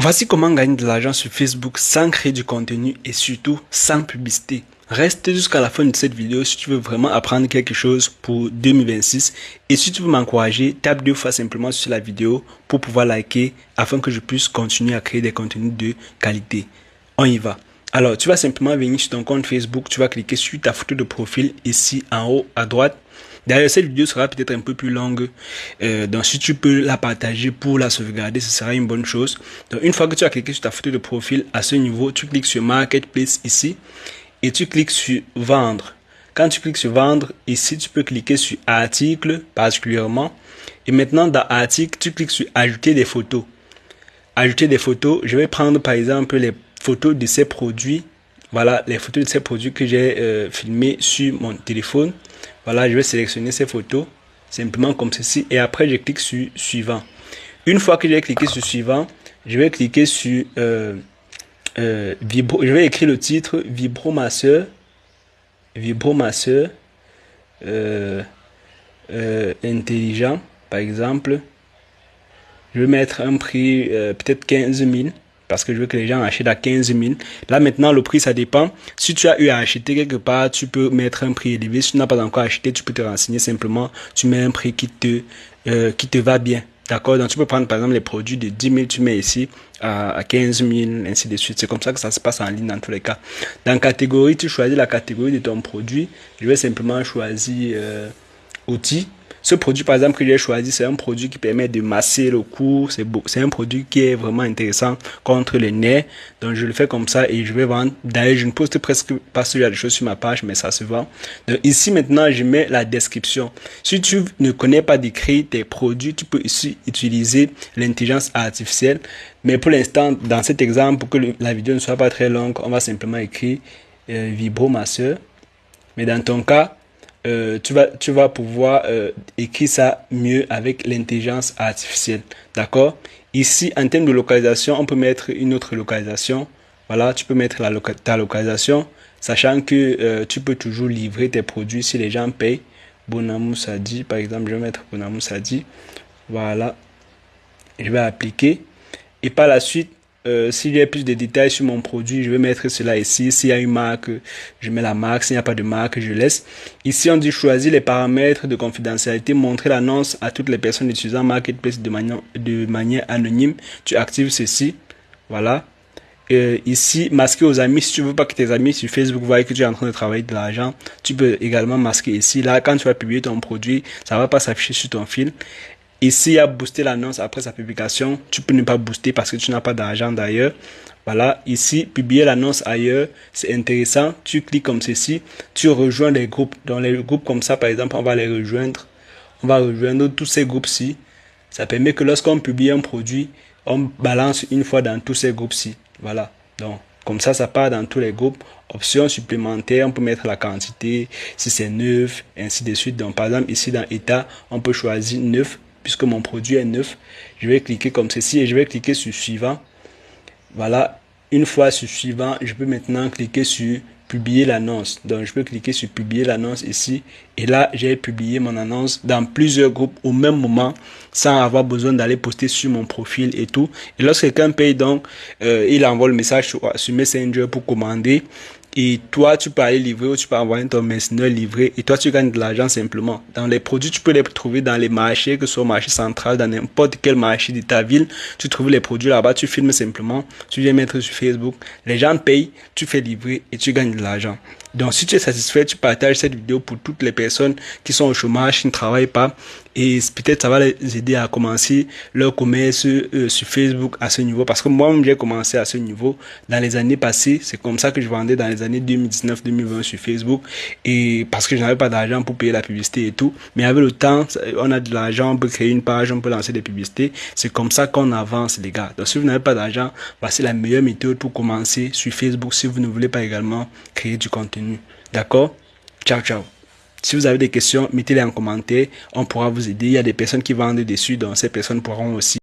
Voici comment gagner de l'argent sur Facebook sans créer du contenu et surtout sans publicité. Reste jusqu'à la fin de cette vidéo si tu veux vraiment apprendre quelque chose pour 2026. Et si tu veux m'encourager, tape 2 fois simplement sur la vidéo pour pouvoir liker afin que je puisse continuer à créer des contenus de qualité. On y va. Alors, tu vas simplement venir sur ton compte Facebook, tu vas cliquer sur ta photo de profil ici en haut à droite. D'ailleurs, cette vidéo sera peut-être un peu plus longue, donc si tu peux la partager pour la sauvegarder, ce sera une bonne chose. Donc, une fois que tu as cliqué sur ta photo de profil, à ce niveau, tu cliques sur Marketplace ici et tu cliques sur Vendre. Quand tu cliques sur Vendre, ici, tu peux cliquer sur Article particulièrement. Et maintenant, dans Article, tu cliques sur Ajouter des photos. Ajouter des photos, je vais prendre par exemple les photos de ces produits. Voilà, les photos de ces produits que j'ai filmés sur mon téléphone. Voilà, je vais sélectionner ces photos, simplement comme ceci, et après je clique sur Suivant. Une fois que j'ai cliqué sur Suivant, je vais cliquer sur Vibro. Je vais écrire le titre Vibromasseur, intelligent, par exemple. Je vais mettre un prix peut-être 15 000. Parce que je veux que les gens achètent à 15 000. Là, maintenant, le prix, ça dépend. Si tu as eu à acheter quelque part, tu peux mettre un prix élevé. Si tu n'as pas encore acheté, tu peux te renseigner simplement. Tu mets un prix qui te va bien. D'accord? Donc, tu peux prendre, par exemple, les produits de 10 000, tu mets ici à 15 000, ainsi de suite. C'est comme ça que ça se passe en ligne dans tous les cas. Dans catégorie, tu choisis la catégorie de ton produit. Je vais simplement choisir outils. Ce produit, par exemple, que j'ai choisi, c'est un produit qui permet de masser le cou. C'est un produit qui est vraiment intéressant contre les nerfs. Donc, je le fais comme ça et je vais vendre. D'ailleurs, je ne poste presque pas ce genre de choses sur ma page, mais ça se vend. Donc, ici, maintenant, je mets la description. Si tu ne connais pas d'écrire tes produits, tu peux ici utiliser l'intelligence artificielle. Mais pour l'instant, dans cet exemple, pour que la vidéo ne soit pas très longue, on va simplement écrire vibromasseur. Mais dans ton cas, tu vas pouvoir écrire ça mieux avec l'intelligence artificielle. D'accord? Ici, en termes de localisation, on peut mettre une autre localisation. Voilà, tu peux mettre ta localisation, sachant que tu peux toujours livrer tes produits si les gens payent. Bonamou Sadi, par exemple, je vais mettre Bonamou Sadi. Voilà. Je vais appliquer. Et par la suite, s'il y a plus de détails sur mon produit, je vais mettre cela ici. S'il y a une marque, je mets la marque. S'il n'y a pas de marque, je laisse. Ici, on dit choisir les paramètres de confidentialité, montrer l'annonce à toutes les personnes utilisant Marketplace de manière anonyme. Tu actives ceci. Voilà. Ici, masquer aux amis. Si tu veux pas que tes amis sur Facebook voient que tu es en train de travailler de l'argent, tu peux également masquer ici. Là, quand tu vas publier ton produit, ça va pas s'afficher sur ton fil. Ici, il y a booster l'annonce après sa publication. Tu peux ne pas booster parce que tu n'as pas d'argent d'ailleurs. Voilà, ici, publier l'annonce ailleurs, c'est intéressant. Tu cliques comme ceci, tu rejoins les groupes. Dans les groupes comme ça, par exemple, on va les rejoindre. On va rejoindre tous ces groupes-ci. Ça permet que lorsqu'on publie un produit, on balance une fois dans tous ces groupes-ci. Voilà, donc comme ça part dans tous les groupes. Options supplémentaires, on peut mettre la quantité, si c'est neuf, ainsi de suite. Donc par exemple, ici dans état, on peut choisir neuf. Puisque mon produit est neuf, je vais cliquer comme ceci et je vais cliquer sur suivant. Voilà, une fois sur suivant, je peux maintenant cliquer sur publier l'annonce. Donc je peux cliquer sur publier l'annonce ici et là j'ai publié mon annonce dans plusieurs groupes au même moment sans avoir besoin d'aller poster sur mon profil et tout. Et lorsque quelqu'un paye donc, il envoie le message sur Messenger pour commander. Et toi, tu peux aller livrer ou tu peux envoyer ton mercenaire livrer et toi, tu gagnes de l'argent simplement. Dans les produits, tu peux les trouver dans les marchés, que ce soit au marché central, dans n'importe quel marché de ta ville. Tu trouves les produits là-bas, tu filmes simplement, tu viens mettre sur Facebook. Les gens payent, tu fais livrer et tu gagnes de l'argent. Donc, si tu es satisfait, tu partages cette vidéo pour toutes les personnes qui sont au chômage, qui ne travaillent pas. Et peut-être ça va les aider à commencer leur commerce sur Facebook à ce niveau. Parce que moi-même, j'ai commencé à ce niveau dans les années passées. C'est comme ça que je vendais dans les années 2019-2020 sur Facebook. Et parce que je n'avais pas d'argent pour payer la publicité et tout. Mais avec le temps, on a de l'argent, on peut créer une page, on peut lancer des publicités. C'est comme ça qu'on avance, les gars. Donc, si vous n'avez pas d'argent, voici la meilleure méthode pour commencer sur Facebook si vous ne voulez pas également créer du contenu. D'accord? Ciao, ciao. Si vous avez des questions, mettez-les en commentaire. On pourra vous aider. Il y a des personnes qui vendent dessus, donc ces personnes pourront aussi